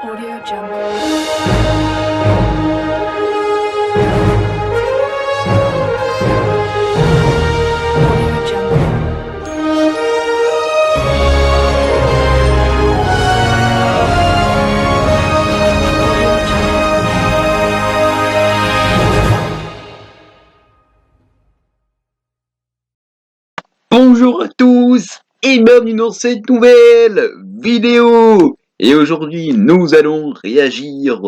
Audio Jungle. Audio Jungle. Audio Jungle. Bonjour à tous et bienvenue dans cette nouvelle vidéo. Et aujourd'hui, nous allons réagir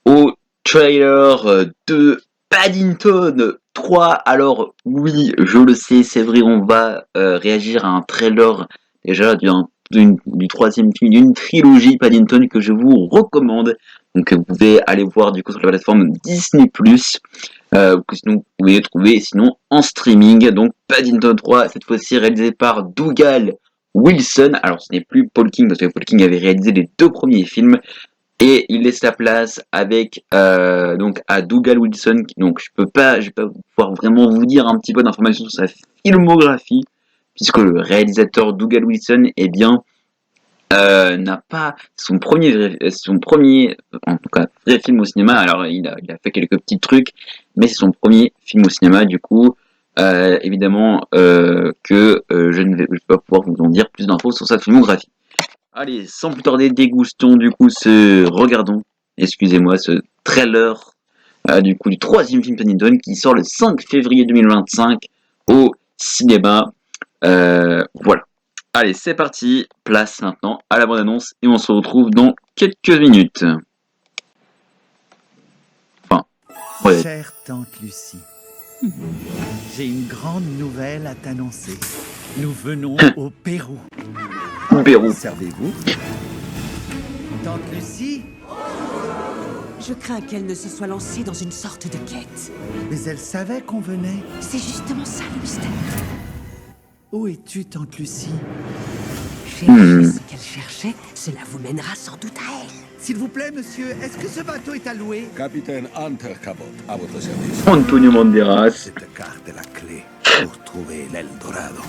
au trailer de Paddington 3. Alors oui, je le sais, c'est vrai, on va réagir à un trailer déjà du troisième film d'une trilogie Paddington que je vous recommande. Donc vous pouvez aller voir du coup sur la plateforme Disney+. Que sinon vous pouvez trouver sinon en streaming. Donc Paddington 3, cette fois-ci réalisé par Dougal Wilson. Alors ce n'est plus Paul King parce que Paul King avait réalisé les deux premiers films et il laisse la place avec donc à Dougal Wilson. Donc je vais pas pouvoir vraiment vous dire un petit peu d'informations sur sa filmographie puisque le réalisateur Dougal Wilson n'a pas son premier, en tout cas, vrai film au cinéma. Alors, il a fait quelques petits trucs, mais c'est son premier film au cinéma. Du coup, évidemment je ne vais pas pouvoir vous en dire plus d'infos sur sa filmographie. Allez, sans plus tarder, dégustons du coup excusez-moi, ce trailer du coup du troisième film Paddington qui sort le 5 février 2025 au cinéma. Voilà. Allez, c'est parti. Place maintenant à la bande-annonce et on se retrouve dans quelques minutes. Enfin, ouais. Chère tante Lucie, j'ai une grande nouvelle à t'annoncer. Nous venons au Pérou. Pérou. Servez-vous. Tante Lucie, Je crains qu'elle ne se soit lancée dans une sorte de quête. mais elle savait qu'on venait. C'est justement ça le mystère. Où es-tu, tante Lucie? Cherchez ce qu'elle cherchait, cela vous mènera sans doute à elle. S'il vous plaît, monsieur, est-ce que ce bateau est à louer? Capitaine Hunter Cabot, à votre service. Antonio Banderas. Cette carte est la clé pour trouver l'Eldorado.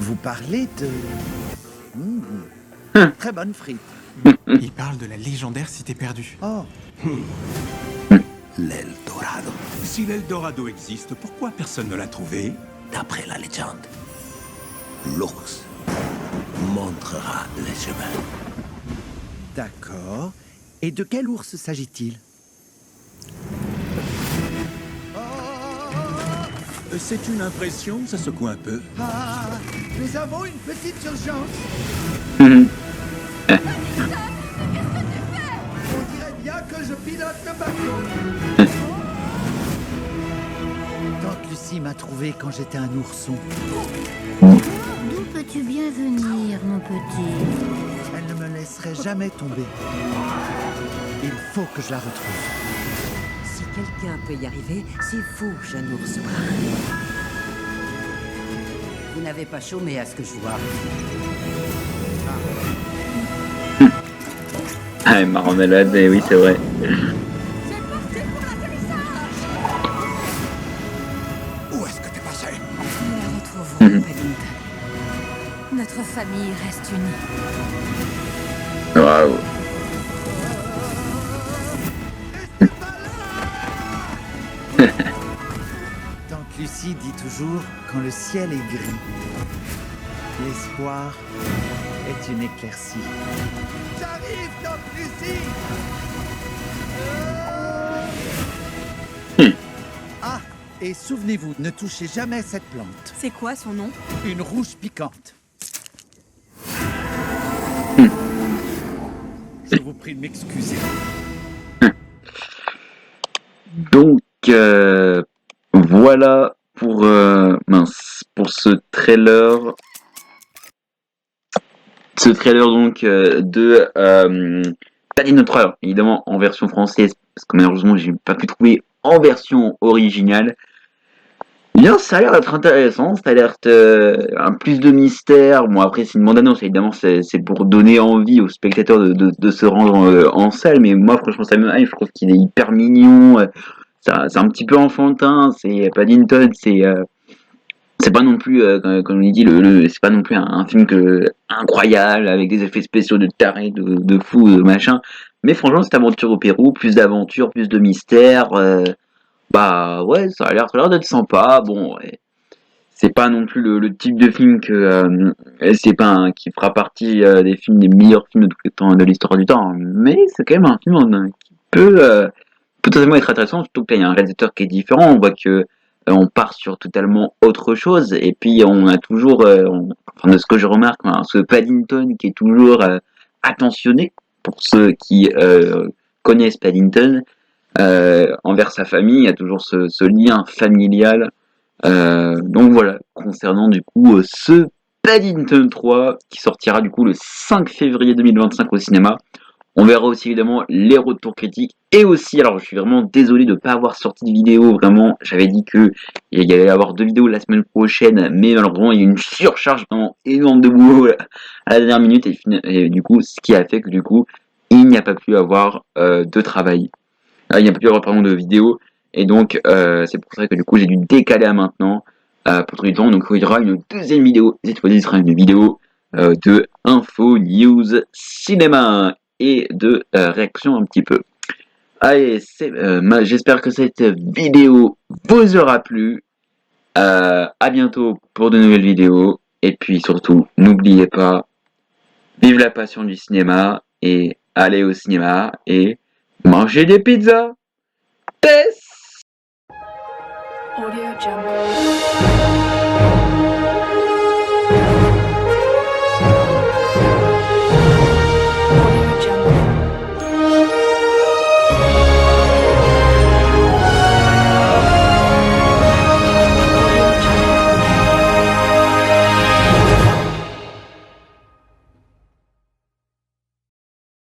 Vous parlez de... Très bonne frite. Il parle de la légendaire cité perdue. Oh, L'Eldorado. Si l'Eldorado existe, pourquoi personne ne l'a trouvé? D'après la légende, l'ours montrera les chemins. d'accord. Et de quel ours s'agit-il? C'est une impression, ça secoue un peu. Ah, nous avons une petite urgence. On dirait bien que je pilote le bateau. Tante Lucie m'a trouvé quand j'étais un ourson. D'où peux-tu bien venir, mon petit? Elle ne me laisserait jamais tomber. Il faut que je la retrouve. Si quelqu'un peut y arriver, c'est vous, jeune ours brun. Vous n'avez pas chômé à ce que je vois. Ah, marmelade, et oui, c'est vrai. Où est-ce que t'es passé? Nous la retrouvons, Paddington. Notre famille reste unie. Waouh. Tante Lucie dit toujours quand le ciel est gris, l'espoir est une éclaircie. J'arrive, Tante Lucie! Ah, et souvenez-vous, ne touchez jamais cette plante. C'est quoi son nom? Une rouge piquante. Je vous prie de m'excuser. Donc voilà pour pour ce trailer. Ce trailer donc de Paddington 3, alors, évidemment en version française, parce que malheureusement j'ai pas pu trouver en version originale. Bien, ça a l'air d'être intéressant, ça a l'air un plus de mystère. Bon après c'est une bande-annonce, évidemment c'est pour donner envie aux spectateurs de se rendre en salle, mais moi franchement ça me hype, je trouve qu'il est hyper mignon, c'est un petit peu enfantin, c'est Paddington, c'est pas non plus, comme on dit, c'est pas non plus un film incroyable avec des effets spéciaux de taré, de fou, de machin. Mais franchement, cette aventure au Pérou, plus d'aventure, plus de mystère, bah ouais, ça a l'air d'être sympa. Bon, ouais, c'est pas non plus le type de film que c'est pas qui fera partie des films des meilleurs films de tous les temps de l'histoire du temps, hein. Mais c'est quand même un film qui peut potentiellement être intéressant, surtout qu'il y a un réalisateur qui est différent. On voit que on part sur totalement autre chose, et puis on a toujours, enfin de ce que je remarque, hein, ce Paddington qui est toujours attentionné pour ceux qui connaissent Paddington envers sa famille. Il y a toujours ce lien familial. Donc voilà, concernant du coup ce Paddington 3 qui sortira du coup le 5 février 2025 au cinéma. On verra aussi évidemment les retours critiques et aussi, alors je suis vraiment désolé de ne pas avoir sorti de vidéo, vraiment, j'avais dit que il y allait y avoir 2 vidéos la semaine prochaine, mais malheureusement il y a eu une surcharge vraiment énorme de boulot à la dernière minute et du coup, ce qui a fait que du coup, il n'y a pas pu avoir de travail. Il n'y a pas pu avoir pardon, de vidéo, et donc c'est pour ça que du coup j'ai dû décaler à maintenant pour tout le temps. Donc il y aura une deuxième vidéo, cette fois-ci ce sera une vidéo de info, news, cinéma et de réaction un petit peu. Allez, j'espère que cette vidéo vous aura plu. À bientôt pour de nouvelles vidéos. Et puis surtout, n'oubliez pas, vive la passion du cinéma et allez au cinéma et mangez des pizzas. Peace!